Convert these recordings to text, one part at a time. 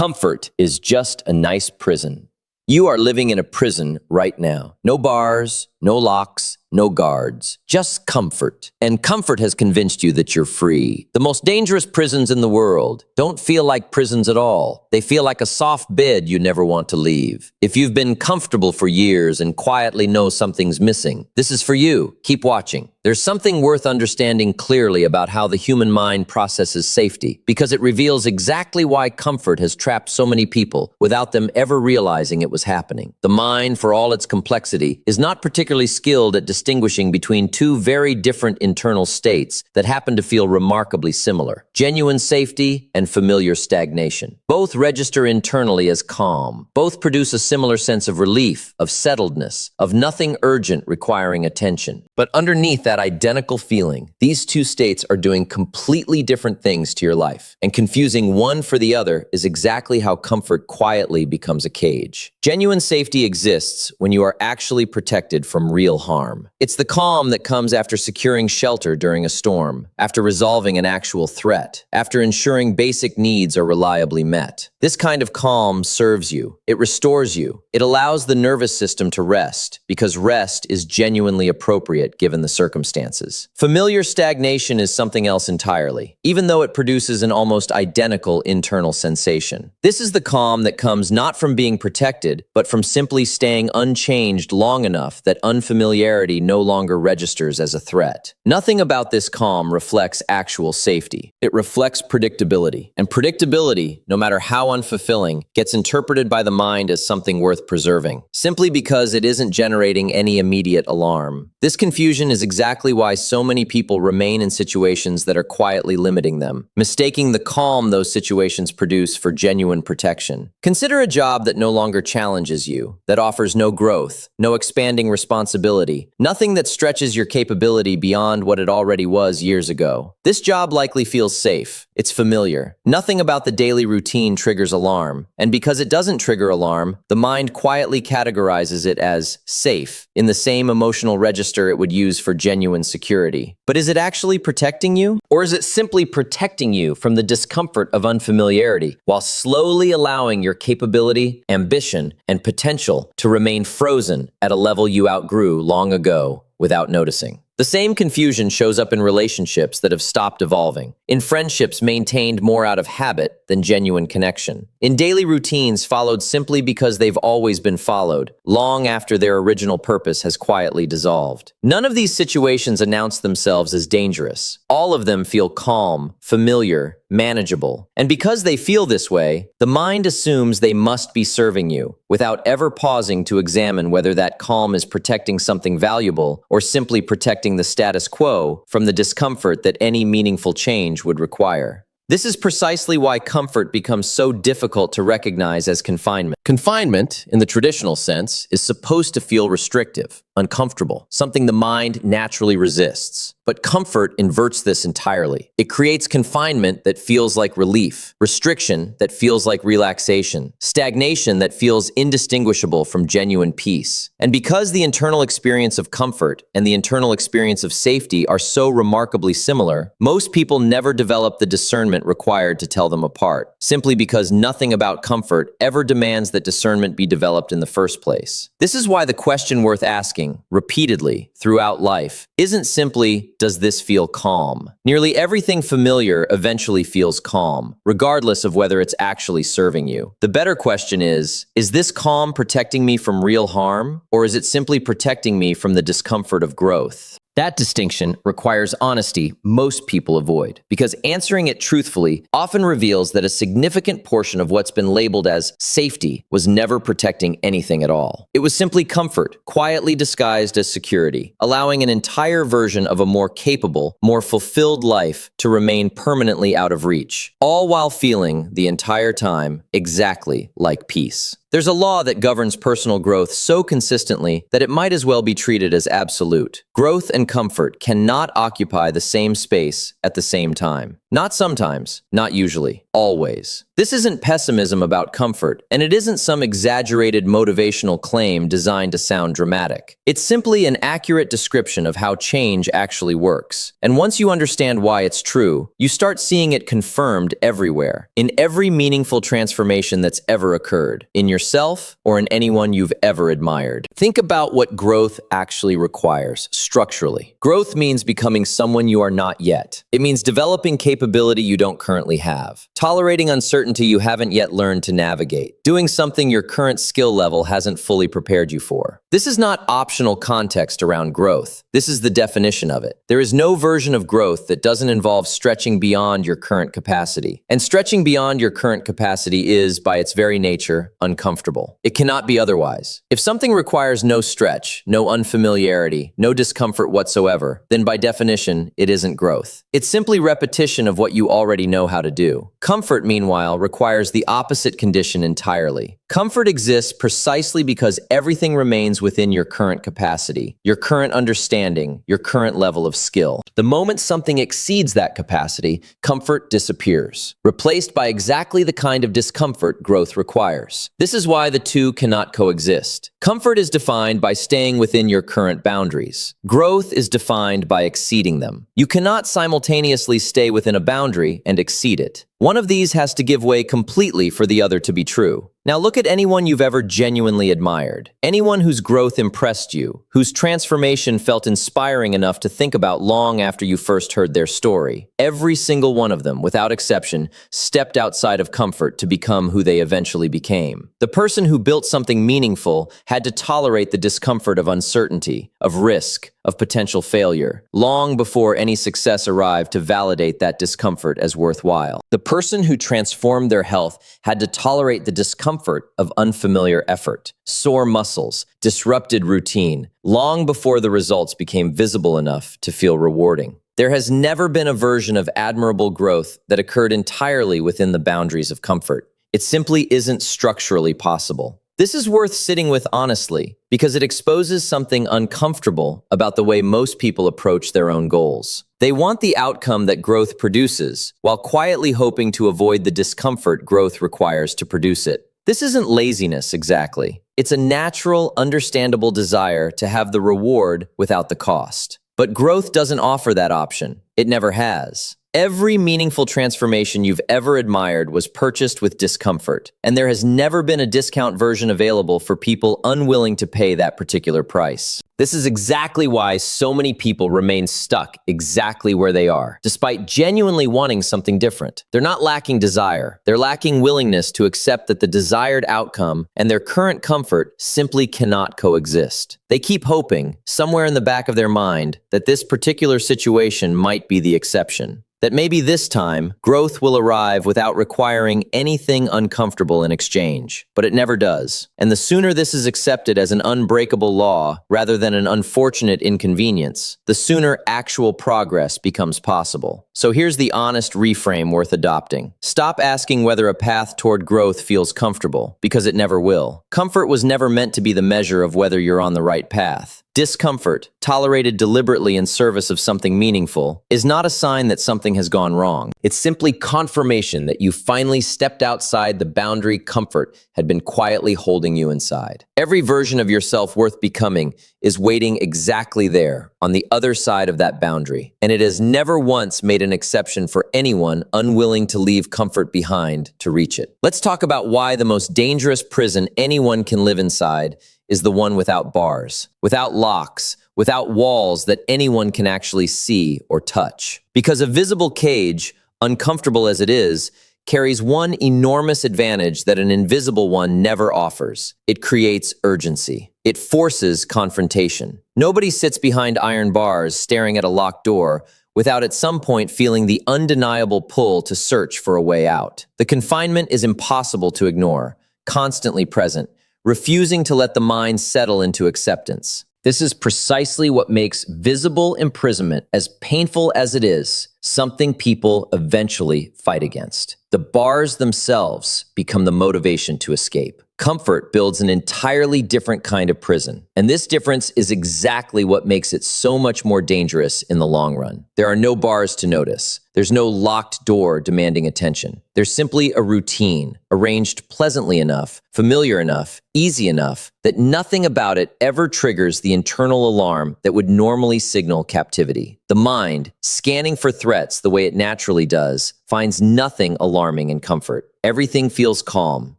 Comfort is just a nice prison. You are living in a prison right now. No bars, no locks, no guards, just comfort. And comfort has convinced you that you're free. The most dangerous prisons in the world don't feel like prisons at all. They feel like a soft bed you never want to leave. If you've been comfortable for years and quietly know something's missing, this is for you. Keep watching. There's something worth understanding clearly about how the human mind processes safety, because it reveals exactly why comfort has trapped so many people without them ever realizing it was happening. The mind, for all its complexity, is not particularly skilled at distinguishing between two very different internal states that happen to feel remarkably similar: genuine safety and familiar stagnation. Both register internally as calm. Both produce a similar sense of relief, of settledness, of nothing urgent requiring attention. But underneath that identical feeling, these two states are doing completely different things to your life, and confusing one for the other is exactly how comfort quietly becomes a cage. Genuine safety exists when you are actually protected from real harm. It's the calm that comes after securing shelter during a storm, after resolving an actual threat, after ensuring basic needs are reliably met. This kind of calm serves you. It restores you. It allows the nervous system to rest, because rest is genuinely appropriate given the circumstances. Familiar stagnation is something else entirely, even though it produces an almost identical internal sensation. This is the calm that comes not from being protected, but from simply staying unchanged long enough that unfamiliarity no longer registers as a threat. Nothing about this calm reflects actual safety. It reflects predictability. And predictability, no matter how unfulfilling, gets interpreted by the mind as something worth preserving, simply because it isn't generating any immediate alarm. This confusion is exactly why so many people remain in situations that are quietly limiting them, mistaking the calm those situations produce for genuine protection. Consider a job that no longer challenges you, that offers no growth, no expanding responsibility, nothing that stretches your capability beyond what it already was years ago. This job likely feels safe. It's familiar. Nothing about the daily routine triggers alarm, and because it doesn't trigger alarm, the mind quietly categorizes it as safe, in the same emotional register it would use for genuine security. But is it actually protecting you? Or is it simply protecting you from the discomfort of unfamiliarity, while slowly allowing your capability, ambition, and potential to remain frozen at a level you outgrew long ago without noticing? The same confusion shows up in relationships that have stopped evolving, in friendships maintained more out of habit than genuine connection, in daily routines followed simply because they've always been followed, long after their original purpose has quietly dissolved. None of these situations announce themselves as dangerous. All of them feel calm, familiar, manageable. And because they feel this way, the mind assumes they must be serving you, without ever pausing to examine whether that calm is protecting something valuable or simply protecting the status quo from the discomfort that any meaningful change would require. This is precisely why comfort becomes so difficult to recognize as confinement. Confinement, in the traditional sense, is supposed to feel restrictive, uncomfortable, something the mind naturally resists. But comfort inverts this entirely. It creates confinement that feels like relief, restriction that feels like relaxation, stagnation that feels indistinguishable from genuine peace. And because the internal experience of comfort and the internal experience of safety are so remarkably similar, most people never develop the discernment required to tell them apart, simply because nothing about comfort ever demands that discernment be developed in the first place. This is why the question worth asking, repeatedly, throughout life, isn't simply, does this feel calm? Nearly everything familiar eventually feels calm, regardless of whether it's actually serving you. The better question is this calm protecting me from real harm, or is it simply protecting me from the discomfort of growth? That distinction requires honesty most people avoid, because answering it truthfully often reveals that a significant portion of what's been labeled as safety was never protecting anything at all. It was simply comfort, quietly disguised as security, allowing an entire version of a more capable, more fulfilled life to remain permanently out of reach, all while feeling the entire time exactly like peace. There's a law that governs personal growth so consistently that it might as well be treated as absolute. Growth and comfort cannot occupy the same space at the same time. Not sometimes, not usually, always. This isn't pessimism about comfort, and it isn't some exaggerated motivational claim designed to sound dramatic. It's simply an accurate description of how change actually works. And once you understand why it's true, you start seeing it confirmed everywhere, in every meaningful transformation that's ever occurred, in yourself or in anyone you've ever admired. Think about what growth actually requires, structurally. Growth means becoming someone you are not yet. It means developing capability you don't currently have, tolerating uncertainty you haven't yet learned to navigate, doing something your current skill level hasn't fully prepared you for. This is not optional context around growth. This is the definition of it. There is no version of growth that doesn't involve stretching beyond your current capacity. And stretching beyond your current capacity is, by its very nature, uncomfortable. It cannot be otherwise. If something requires no stretch, no unfamiliarity, no discomfort whatsoever, then by definition, it isn't growth. It's simply repetition of what you already know how to do. Comfort, meanwhile, requires the opposite condition entirely. Comfort exists precisely because everything remains within your current capacity, your current understanding, your current level of skill. The moment something exceeds that capacity, comfort disappears, replaced by exactly the kind of discomfort growth requires. This is why the two cannot coexist. Comfort is defined by staying within your current boundaries. Growth is defined by exceeding them. You cannot simultaneously stay within a boundary and exceed it. One of these has to give way completely for the other to be true. Now look at anyone you've ever genuinely admired. Anyone whose growth impressed you, whose transformation felt inspiring enough to think about long after you first heard their story. Every single one of them, without exception, stepped outside of comfort to become who they eventually became. The person who built something meaningful had to tolerate the discomfort of uncertainty, of risk, of potential failure, long before any success arrived to validate that discomfort as worthwhile. The person who transformed their health had to tolerate the discomfort of unfamiliar effort, sore muscles, disrupted routine, long before the results became visible enough to feel rewarding. There has never been a version of admirable growth that occurred entirely within the boundaries of comfort. It simply isn't structurally possible. This is worth sitting with honestly, because it exposes something uncomfortable about the way most people approach their own goals. They want the outcome that growth produces, while quietly hoping to avoid the discomfort growth requires to produce it. This isn't laziness exactly. It's a natural, understandable desire to have the reward without the cost. But growth doesn't offer that option. It never has. Every meaningful transformation you've ever admired was purchased with discomfort, and there has never been a discount version available for people unwilling to pay that particular price. This is exactly why so many people remain stuck exactly where they are, despite genuinely wanting something different. They're not lacking desire. They're lacking willingness to accept that the desired outcome and their current comfort simply cannot coexist. They keep hoping, somewhere in the back of their mind, that this particular situation might be the exception. That maybe this time, growth will arrive without requiring anything uncomfortable in exchange. But it never does. And the sooner this is accepted as an unbreakable law, rather than an unfortunate inconvenience, the sooner actual progress becomes possible. So here's the honest reframe worth adopting. Stop asking whether a path toward growth feels comfortable, because it never will. Comfort was never meant to be the measure of whether you're on the right path. Discomfort, tolerated deliberately in service of something meaningful, is not a sign that something has gone wrong. It's simply confirmation that you finally stepped outside the boundary comfort had been quietly holding you inside. Every version of yourself worth becoming is waiting exactly there, on the other side of that boundary. And it has never once made an exception for anyone unwilling to leave comfort behind to reach it. Let's talk about why the most dangerous prison anyone can live inside is the one without bars, without locks, without walls that anyone can actually see or touch. Because a visible cage, uncomfortable as it is, carries one enormous advantage that an invisible one never offers. It creates urgency. It forces confrontation. Nobody sits behind iron bars staring at a locked door without at some point feeling the undeniable pull to search for a way out. The confinement is impossible to ignore, constantly present, refusing to let the mind settle into acceptance. This is precisely what makes visible imprisonment, as painful as it is, something people eventually fight against. The bars themselves become the motivation to escape. Comfort builds an entirely different kind of prison. And this difference is exactly what makes it so much more dangerous in the long run. There are no bars to notice. There's no locked door demanding attention. There's simply a routine, arranged pleasantly enough, familiar enough, easy enough, that nothing about it ever triggers the internal alarm that would normally signal captivity. The mind, scanning for threats the way it naturally does, finds nothing alarming in comfort. Everything feels calm.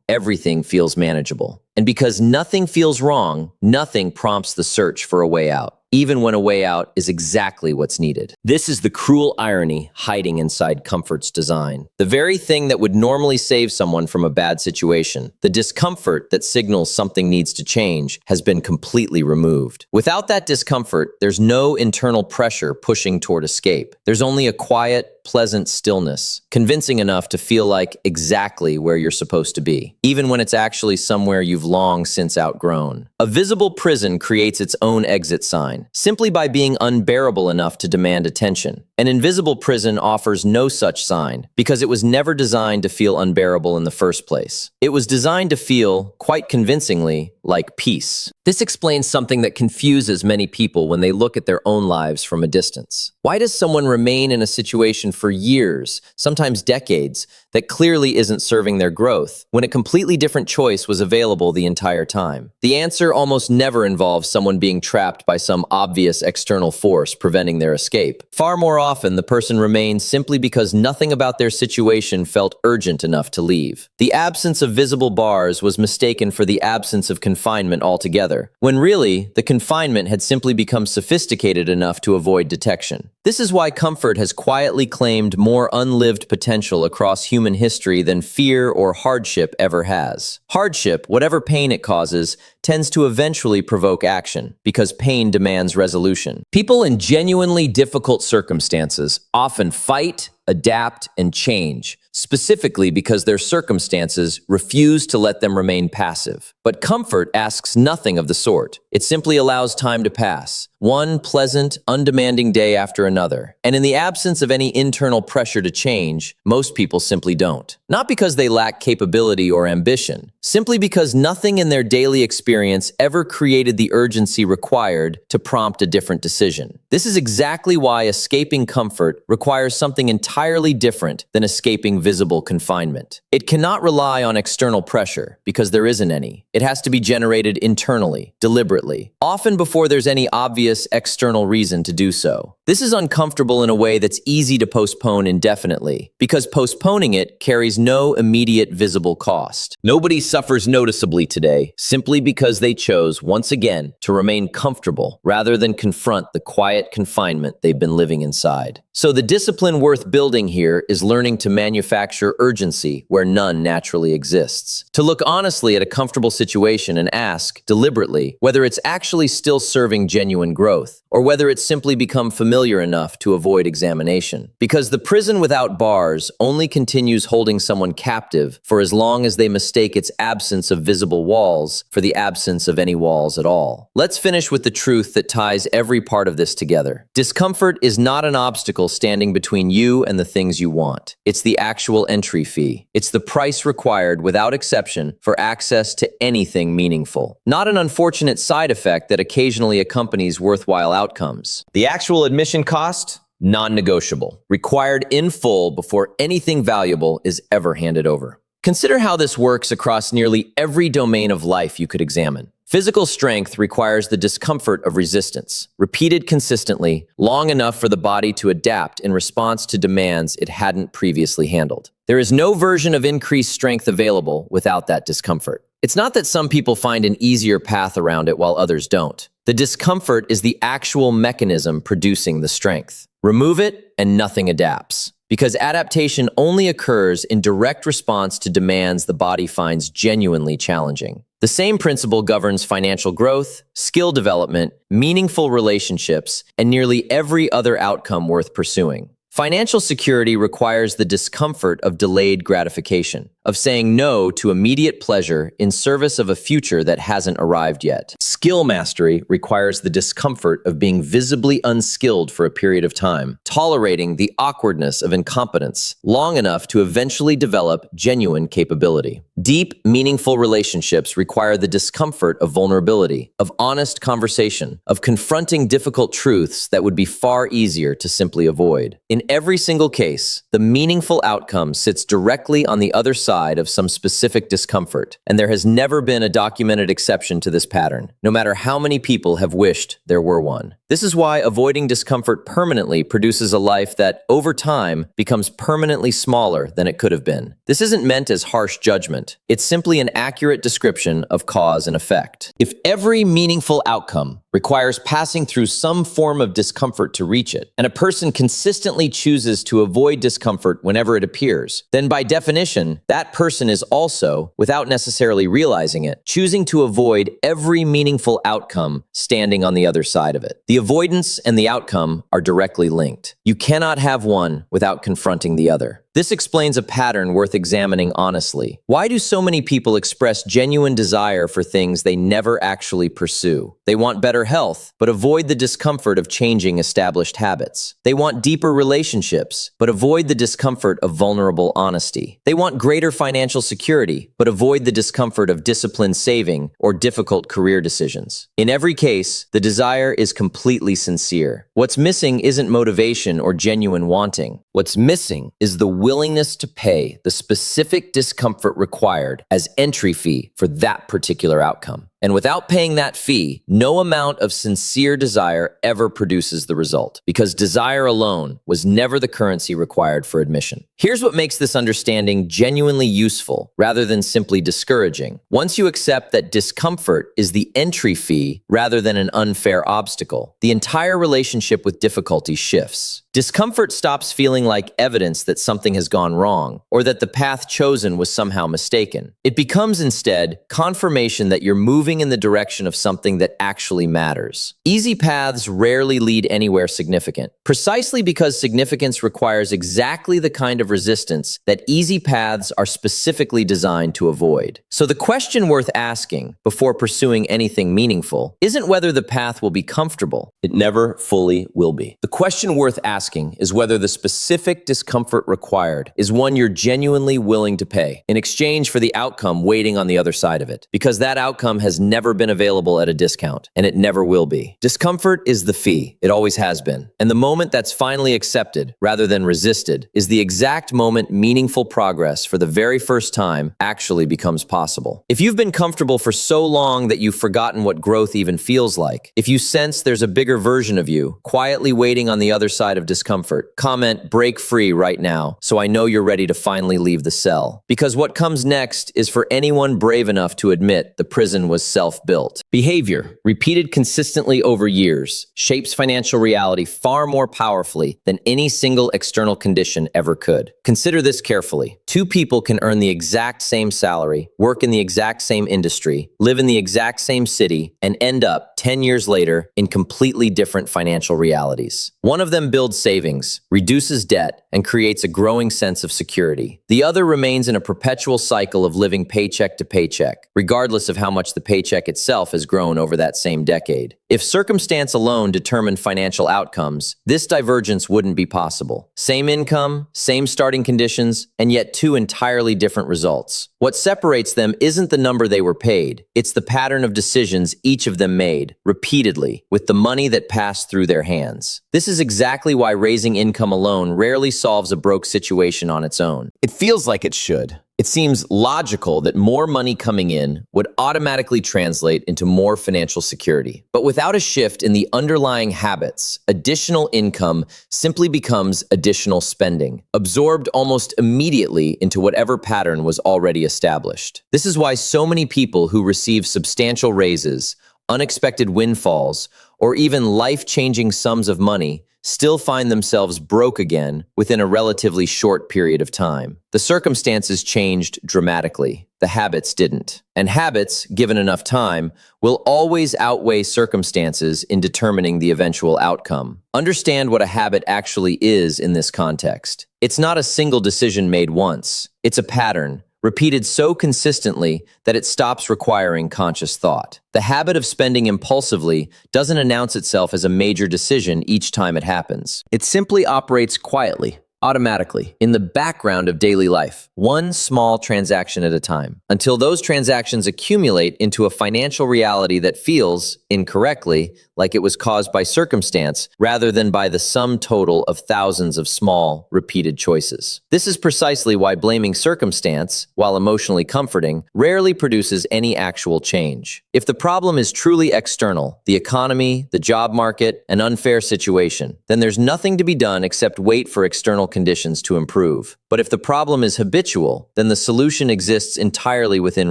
Everything feels manageable. And because nothing feels wrong, nothing prompts the search for a way out, even when a way out is exactly what's needed. This is the cruel irony hiding inside comfort's design. The very thing that would normally save someone from a bad situation, the discomfort that signals something needs to change, has been completely removed. Without that discomfort, there's no internal pressure pushing toward escape. There's only a quiet, pleasant stillness, convincing enough to feel like exactly where you're supposed to be, even when it's actually somewhere you've long since outgrown. A visible prison creates its own exit sign, simply by being unbearable enough to demand attention. An invisible prison offers no such sign, because it was never designed to feel unbearable in the first place. It was designed to feel, quite convincingly, like peace. This explains something that confuses many people when they look at their own lives from a distance. Why does someone remain in a situation for years, sometimes decades, that clearly isn't serving their growth, when a completely different choice was available the entire time? The answer almost never involves someone being trapped by some obvious external force preventing their escape. Far more often, the person remains simply because nothing about their situation felt urgent enough to leave. The absence of visible bars was mistaken for the absence of confinement altogether, when really, the confinement had simply become sophisticated enough to avoid detection. This is why comfort has quietly claimed more unlived potential across human history than fear or hardship ever has. Hardship, whatever pain it causes, tends to eventually provoke action, because pain demands resolution. People in genuinely difficult circumstances often fight, adapt, and change, specifically because their circumstances refuse to let them remain passive. But comfort asks nothing of the sort. It simply allows time to pass, one pleasant, undemanding day after another. And in the absence of any internal pressure to change, most people simply don't. Not because they lack capability or ambition, simply because nothing in their daily experience ever created the urgency required to prompt a different decision. This is exactly why escaping comfort requires something entirely different than escaping visible confinement. It cannot rely on external pressure, because there isn't any. It has to be generated internally, deliberately, often before there's any obvious external reason to do so. This is uncomfortable in a way that's easy to postpone indefinitely, because postponing it carries no immediate visible cost. Nobody suffers noticeably today simply because they chose, once again, to remain comfortable rather than confront the quiet confinement they've been living inside. So the discipline worth building here is learning to manufacture urgency where none naturally exists. To look honestly at a comfortable situation and ask, deliberately, whether it's actually still serving genuine growth, or whether it's simply become familiar enough to avoid examination. Because the prison without bars only continues holding someone captive for as long as they mistake its absence of visible walls for the absence of any walls at all. Let's finish with the truth that ties every part of this together. Discomfort is not an obstacle standing between you and the things you want. It's the actual entry fee. It's the price required, without exception, for access to anything meaningful. Not an unfortunate side effect that occasionally accompanies worthwhile outcomes. The actual admission cost? Non-negotiable. Required in full before anything valuable is ever handed over. Consider how this works across nearly every domain of life you could examine. Physical strength requires the discomfort of resistance, repeated consistently, long enough for the body to adapt in response to demands it hadn't previously handled. There is no version of increased strength available without that discomfort. It's not that some people find an easier path around it while others don't. The discomfort is the actual mechanism producing the strength. Remove it, and nothing adapts. Because adaptation only occurs in direct response to demands the body finds genuinely challenging. The same principle governs financial growth, skill development, meaningful relationships, and nearly every other outcome worth pursuing. Financial security requires the discomfort of delayed gratification, of saying no to immediate pleasure in service of a future that hasn't arrived yet. Skill mastery requires the discomfort of being visibly unskilled for a period of time, tolerating the awkwardness of incompetence long enough to eventually develop genuine capability. Deep, meaningful relationships require the discomfort of vulnerability, of honest conversation, of confronting difficult truths that would be far easier to simply avoid. In every single case, the meaningful outcome sits directly on the other side of some specific discomfort, and there has never been a documented exception to this pattern, no matter how many people have wished there were one. This is why avoiding discomfort permanently produces a life that, over time, becomes permanently smaller than it could have been. This isn't meant as harsh judgment. It's simply an accurate description of cause and effect. If every meaningful outcome requires passing through some form of discomfort to reach it, and a person consistently chooses to avoid discomfort whenever it appears, then by definition, that person is also, without necessarily realizing it, choosing to avoid every meaningful outcome standing on the other side of it. The avoidance and the outcome are directly linked. You cannot have one without confronting the other. This explains a pattern worth examining honestly. Why do so many people express genuine desire for things they never actually pursue? They want better health, but avoid the discomfort of changing established habits. They want deeper relationships, but avoid the discomfort of vulnerable honesty. They want greater financial security, but avoid the discomfort of disciplined saving or difficult career decisions. In every case, the desire is completely sincere. What's missing isn't motivation or genuine wanting. What's missing is the willingness to pay the specific discomfort required as entry fee for that particular outcome. And without paying that fee, no amount of sincere desire ever produces the result, because desire alone was never the currency required for admission. Here's what makes this understanding genuinely useful rather than simply discouraging. Once you accept that discomfort is the entry fee rather than an unfair obstacle, the entire relationship with difficulty shifts. Discomfort stops feeling like evidence that something has gone wrong or that the path chosen was somehow mistaken. It becomes instead confirmation that you're moving in the direction of something that actually matters. Easy paths rarely lead anywhere significant, precisely because significance requires exactly the kind of resistance that easy paths are specifically designed to avoid. So the question worth asking before pursuing anything meaningful isn't whether the path will be comfortable. It never fully will be. The question worth asking is whether the specific discomfort required is one you're genuinely willing to pay in exchange for the outcome waiting on the other side of it, because that outcome has never been available at a discount, and it never will be. Discomfort is the fee. It always has been. And the moment that's finally accepted, rather than resisted, is the exact moment meaningful progress for the very first time actually becomes possible. If you've been comfortable for so long that you've forgotten what growth even feels like, if you sense there's a bigger version of you, quietly waiting on the other side of discomfort, comment "break free" right now so I know you're ready to finally leave the cell. Because what comes next is for anyone brave enough to admit the prison was self-built. Behavior, repeated consistently over years, shapes financial reality far more powerfully than any single external condition ever could. Consider this carefully. Two people can earn the exact same salary, work in the exact same industry, live in the exact same city, and end up 10 years later in completely different financial realities. One of them builds savings, reduces debt, and creates a growing sense of security. The other remains in a perpetual cycle of living paycheck to paycheck, regardless of how much the paycheck itself has grown over that same decade. If circumstance alone determined financial outcomes, this divergence wouldn't be possible. Same income, same starting conditions, and yet two entirely different results. What separates them isn't the number they were paid. It's the pattern of decisions each of them made, repeatedly, with the money that passed through their hands. This is exactly why raising income alone rarely solves a broke situation on its own. It feels like it should. It seems logical that more money coming in would automatically translate into more financial security. But without a shift in the underlying habits, additional income simply becomes additional spending, absorbed almost immediately into whatever pattern was already established. This is why so many people who receive substantial raises, unexpected windfalls, or even life-changing sums of money still find themselves broke again within a relatively short period of time. The circumstances changed dramatically. The habits didn't. And habits, given enough time, will always outweigh circumstances in determining the eventual outcome. Understand what a habit actually is in this context. It's not a single decision made once. It's a pattern, repeated so consistently that it stops requiring conscious thought. The habit of spending impulsively doesn't announce itself as a major decision each time it happens. It simply operates quietly, automatically, in the background of daily life, one small transaction at a time, until those transactions accumulate into a financial reality that feels, incorrectly, like it was caused by circumstance rather than by the sum total of thousands of small, repeated choices. This is precisely why blaming circumstance, while emotionally comforting, rarely produces any actual change. If the problem is truly external, the economy, the job market, an unfair situation, then there's nothing to be done except wait for external conditions to improve. But if the problem is habitual, then the solution exists entirely within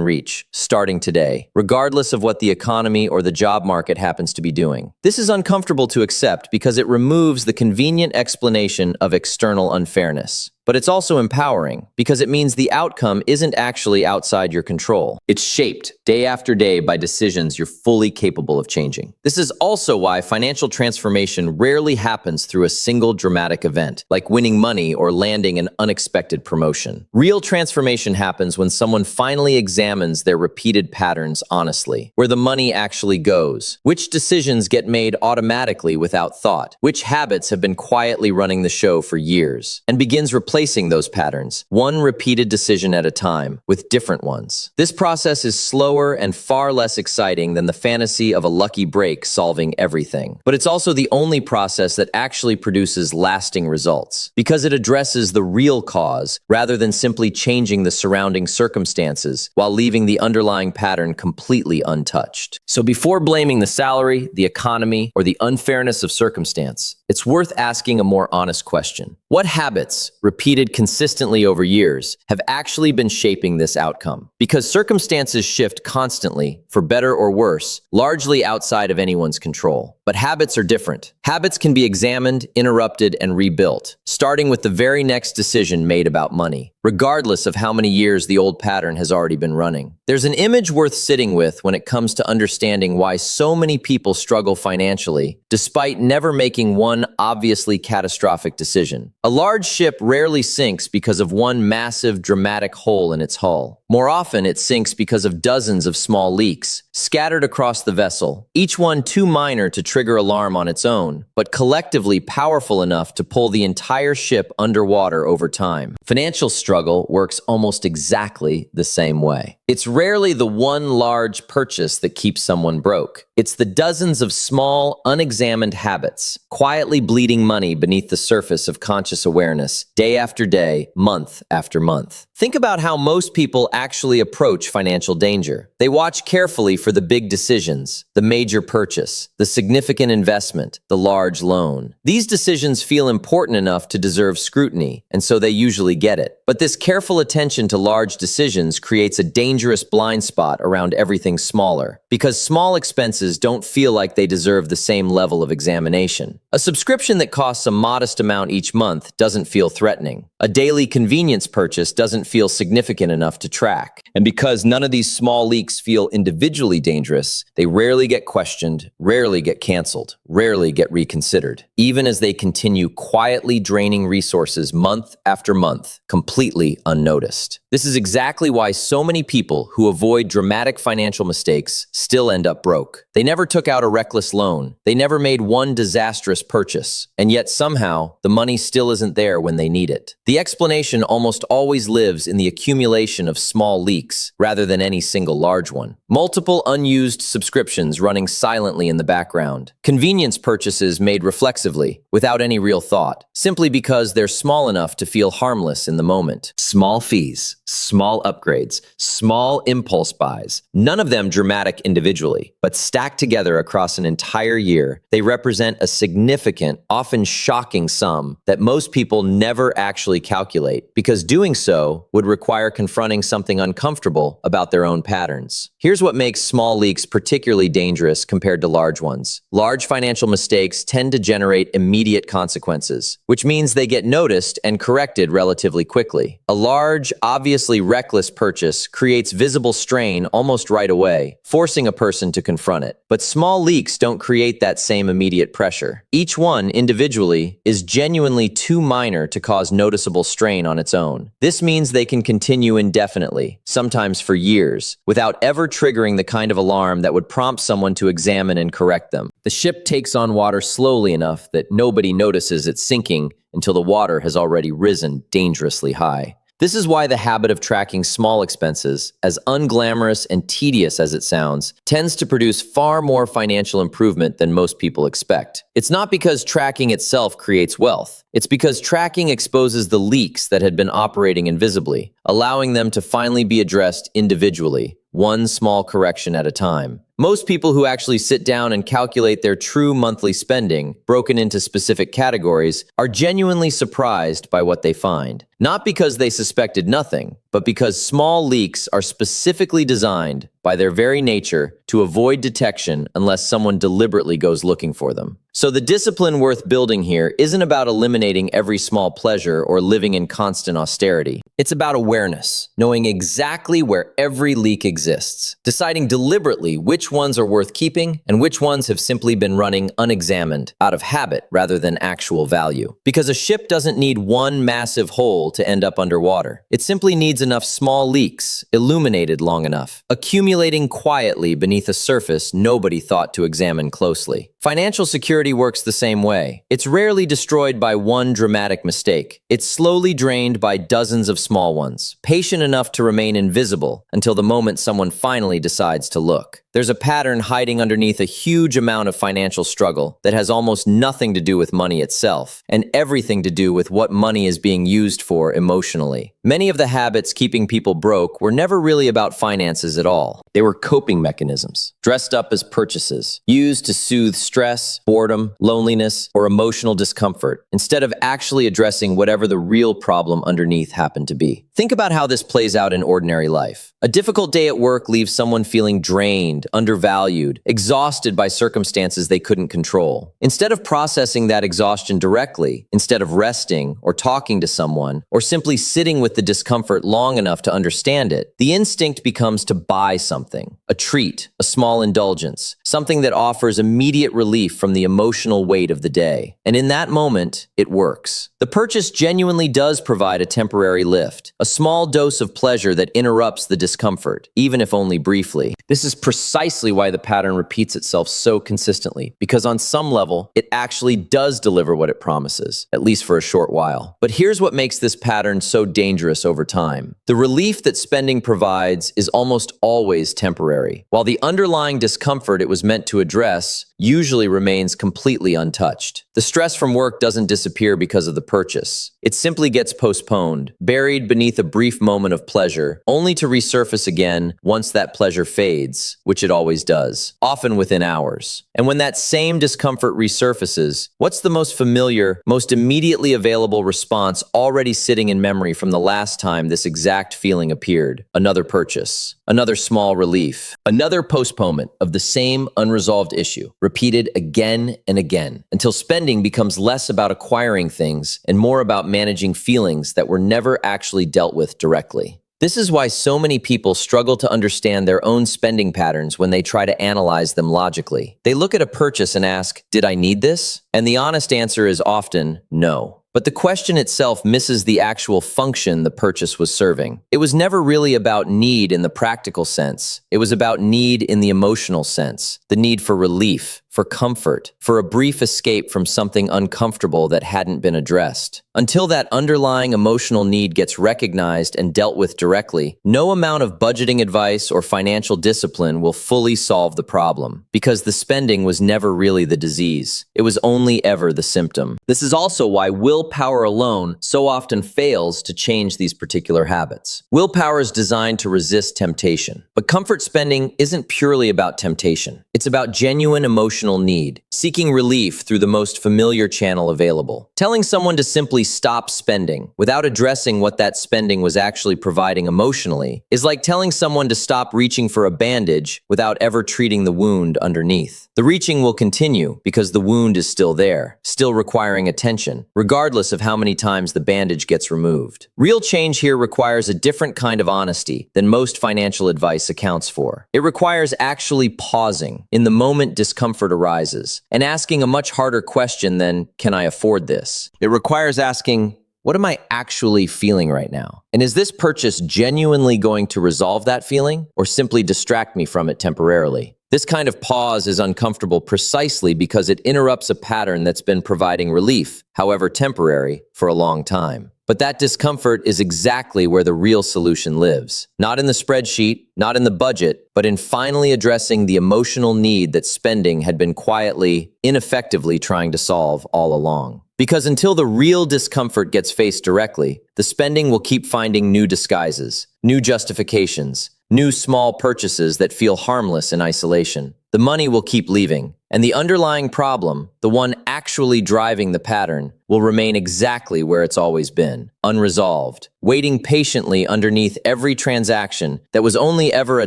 reach, starting today, regardless of what the economy or the job market happens to be doing. This is uncomfortable to accept because it removes the convenient explanation of external unfairness. But it's also empowering because it means the outcome isn't actually outside your control. It's shaped day after day by decisions you're fully capable of changing. This is also why financial transformation rarely happens through a single dramatic event, like winning money or landing an unexpected promotion. Real transformation happens when someone finally examines their repeated patterns honestly, where the money actually goes, which decisions get made automatically without thought, which habits have been quietly running the show for years, and begins replacing those patterns, one repeated decision at a time, with different ones. This process is slower and far less exciting than the fantasy of a lucky break solving everything. But it's also the only process that actually produces lasting results, because it addresses the real cause rather than simply changing the surrounding circumstances while leaving the underlying pattern completely untouched. So before blaming the salary, the economy, or the unfairness of circumstance, it's worth asking a more honest question. What habits, repeated consistently over years, have actually been shaping this outcome? Because circumstances shift constantly, for better or worse, largely outside of anyone's control. But habits are different. Habits can be examined, interrupted, and rebuilt, starting with the very next decision made about money, regardless of how many years the old pattern has already been running. There's an image worth sitting with when it comes to understanding why so many people struggle financially, despite never making one obviously catastrophic decision. A large ship rarely sinks because of one massive, dramatic hole in its hull. More often, it sinks because of dozens of small leaks, scattered across the vessel, each one too minor to trigger alarm on its own, but collectively powerful enough to pull the entire ship underwater over time. Financial struggle works almost exactly the same way. It's rarely the one large purchase that keeps someone broke. It's the dozens of small, unexamined habits, quietly bleeding money beneath the surface of conscious awareness, day after day, month after month. Think about how most people actually approach financial danger. They watch carefully for the big decisions, the major purchase, the significant investment, the large loan. These decisions feel important enough to deserve scrutiny, and so they usually get it. But this careful attention to large decisions creates a dangerous blind spot around everything smaller, because small expenses don't feel like they deserve the same level of examination. A subscription that costs a modest amount each month doesn't feel threatening. A daily convenience purchase doesn't feel significant enough to track. And because none of these small leaks feel individually dangerous, they rarely get questioned, rarely get canceled, rarely get reconsidered, even as they continue quietly draining resources month after month, completely unnoticed. This is exactly why so many people who avoid dramatic financial mistakes still end up broke. They never took out a reckless loan. They never made one disastrous purchase. And yet somehow, the money still isn't there when they need it. The explanation almost always lives in the accumulation of small leaks rather than any single large one. Multiple unused subscriptions running silently in the background. Convenience purchases made reflexively, without any real thought, simply because they're small enough to feel harmless in the moment. Small fees, small upgrades, small impulse buys, none of them dramatic individually, but stacked together across an entire year, they represent a significant, often shocking sum that most people never actually calculate, because doing so would require confronting something uncomfortable about their own patterns. Here's what makes small leaks particularly dangerous compared to large ones. Large financial mistakes tend to generate immediate consequences, which means they get noticed and corrected relatively quickly. A large, obviously reckless purchase creates visible strain almost right away, forcing a person to confront it. But small leaks don't create that same immediate pressure. Each one, individually, is genuinely too minor to cause noticeable strain on its own. This means they can continue indefinitely, sometimes for years, without ever triggering the kind of alarm that would prompt someone to examine and correct them. The ship takes on water slowly enough that nobody notices it sinking until the water has already risen dangerously high. This is why the habit of tracking small expenses, as unglamorous and tedious as it sounds, tends to produce far more financial improvement than most people expect. It's not because tracking itself creates wealth. It's because tracking exposes the leaks that had been operating invisibly, allowing them to finally be addressed individually, one small correction at a time. Most people who actually sit down and calculate their true monthly spending, broken into specific categories, are genuinely surprised by what they find. Not because they suspected nothing, but because small leaks are specifically designed, by their very nature, to avoid detection unless someone deliberately goes looking for them. So the discipline worth building here isn't about eliminating every small pleasure or living in constant austerity. It's about awareness, knowing exactly where every leak exists, deciding deliberately which ones are worth keeping and which ones have simply been running unexamined, out of habit rather than actual value. Because a ship doesn't need one massive hole to end up underwater. It simply needs enough small leaks, illuminated long enough, accumulating quietly beneath a surface nobody thought to examine closely. Financial security works the same way. It's rarely destroyed by one dramatic mistake. It's slowly drained by dozens of small ones, patient enough to remain invisible until the moment someone finally decides to look. There's a pattern hiding underneath a huge amount of financial struggle that has almost nothing to do with money itself, and everything to do with what money is being used for emotionally. Many of the habits keeping people broke were never really about finances at all. They were coping mechanisms, dressed up as purchases, used to soothe stress, boredom, loneliness, or emotional discomfort, instead of actually addressing whatever the real problem underneath happened to be. Think about how this plays out in ordinary life. A difficult day at work leaves someone feeling drained, undervalued, exhausted by circumstances they couldn't control. Instead of processing that exhaustion directly, instead of resting or talking to someone, or simply sitting with the discomfort long enough to understand it, the instinct becomes to buy something, a treat, a small indulgence, something that offers immediate relief from the emotional weight of the day. And in that moment, it works. The purchase genuinely does provide a temporary lift, a small dose of pleasure that interrupts the discomfort, even if only briefly. This is precisely why the pattern repeats itself so consistently, because on some level, it actually does deliver what it promises, at least for a short while. But here's what makes this pattern so dangerous over time. The relief that spending provides is almost always temporary, while the underlying discomfort it was meant to address usually remains completely untouched. The stress from work doesn't disappear because of the purchase. It simply gets postponed, buried beneath a brief moment of pleasure, only to resurface again once that pleasure fades, which it always does, often within hours. And when that same discomfort resurfaces, what's the most familiar, most immediately available response already sitting in memory from the last time this exact feeling appeared? Another purchase, another small relief, another postponement of the same unresolved issue, repeated again and again, until spending becomes less about acquiring things and more about managing feelings that were never actually dealt with directly. This is why so many people struggle to understand their own spending patterns when they try to analyze them logically. They look at a purchase and ask, "Did I need this?" And the honest answer is often no. But the question itself misses the actual function the purchase was serving. It was never really about need in the practical sense. It was about need in the emotional sense, the need for relief, for comfort, for a brief escape from something uncomfortable that hadn't been addressed. Until that underlying emotional need gets recognized and dealt with directly, no amount of budgeting advice or financial discipline will fully solve the problem, because the spending was never really the disease. It was only ever the symptom. This is also why willpower alone so often fails to change these particular habits. Willpower is designed to resist temptation, but comfort spending isn't purely about temptation. It's about genuine emotional need, seeking relief through the most familiar channel available. Telling someone to simply stop spending without addressing what that spending was actually providing emotionally is like telling someone to stop reaching for a bandage without ever treating the wound underneath. The reaching will continue because the wound is still there, still requiring attention, regardless of how many times the bandage gets removed. Real change here requires a different kind of honesty than most financial advice accounts for. It requires actually pausing in the moment discomfort arises and asking a much harder question than, "Can I afford this?" It requires asking, "What am I actually feeling right now? And is this purchase genuinely going to resolve that feeling or simply distract me from it temporarily?" This kind of pause is uncomfortable precisely because it interrupts a pattern that's been providing relief, however temporary, for a long time. But that discomfort is exactly where the real solution lives. Not in the spreadsheet, not in the budget, but in finally addressing the emotional need that spending had been quietly, ineffectively trying to solve all along. Because until the real discomfort gets faced directly, the spending will keep finding new disguises, new justifications, new small purchases that feel harmless in isolation. The money will keep leaving, and the underlying problem, the one actually driving the pattern, will remain exactly where it's always been, unresolved, waiting patiently underneath every transaction that was only ever a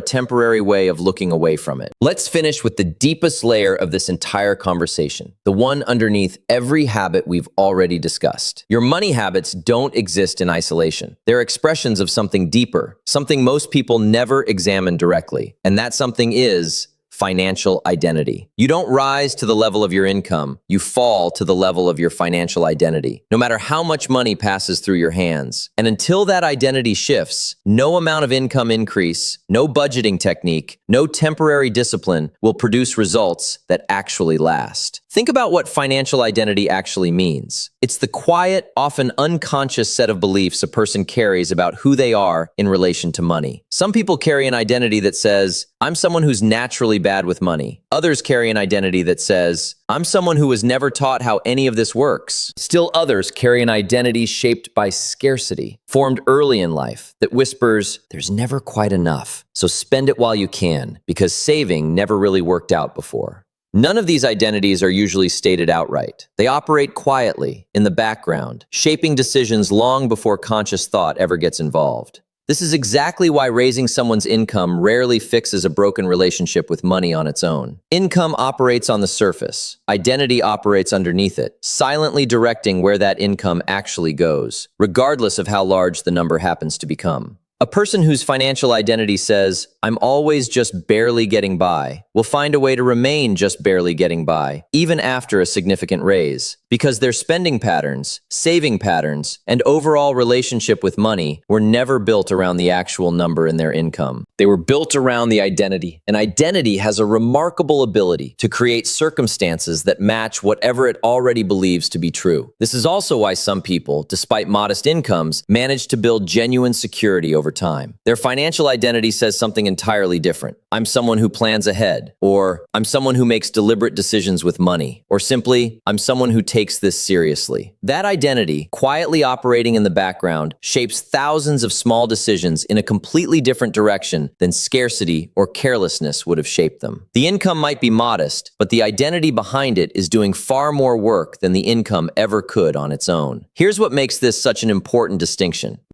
temporary way of looking away from it. Let's finish with the deepest layer of this entire conversation, the one underneath every habit we've already discussed. Your money habits don't exist in isolation. They're expressions of something deeper, something most people never examine directly, and that something is financial identity. You don't rise to the level of your income, you fall to the level of your financial identity, no matter how much money passes through your hands. And until that identity shifts, no amount of income increase, no budgeting technique, no temporary discipline will produce results that actually last. Think about what financial identity actually means. It's the quiet, often unconscious set of beliefs a person carries about who they are in relation to money. Some people carry an identity that says, I'm someone who's naturally bad with money. Others carry an identity that says, I'm someone who was never taught how any of this works. Still others carry an identity shaped by scarcity, formed early in life, that whispers, there's never quite enough, so spend it while you can, because saving never really worked out before. None of these identities are usually stated outright. They operate quietly, in the background, shaping decisions long before conscious thought ever gets involved. This is exactly why raising someone's income rarely fixes a broken relationship with money on its own. Income operates on the surface. Identity operates underneath it, silently directing where that income actually goes, regardless of how large the number happens to become. A person whose financial identity says, I'm always just barely getting by, will find a way to remain just barely getting by, even after a significant raise, because their spending patterns, saving patterns, and overall relationship with money were never built around the actual number in their income. They were built around the identity. And identity has a remarkable ability to create circumstances that match whatever it already believes to be true. This is also why some people, despite modest incomes, manage to build genuine security over time. Their financial identity says something entirely different. I'm someone who plans ahead, or I'm someone who makes deliberate decisions with money, or simply, I'm someone who takes this seriously. That identity, quietly operating in the background, shapes thousands of small decisions in a completely different direction than scarcity or carelessness would have shaped them. The income might be modest, but the identity behind it is doing far more work than the income ever could on its own. Here's what makes this such an important distinction.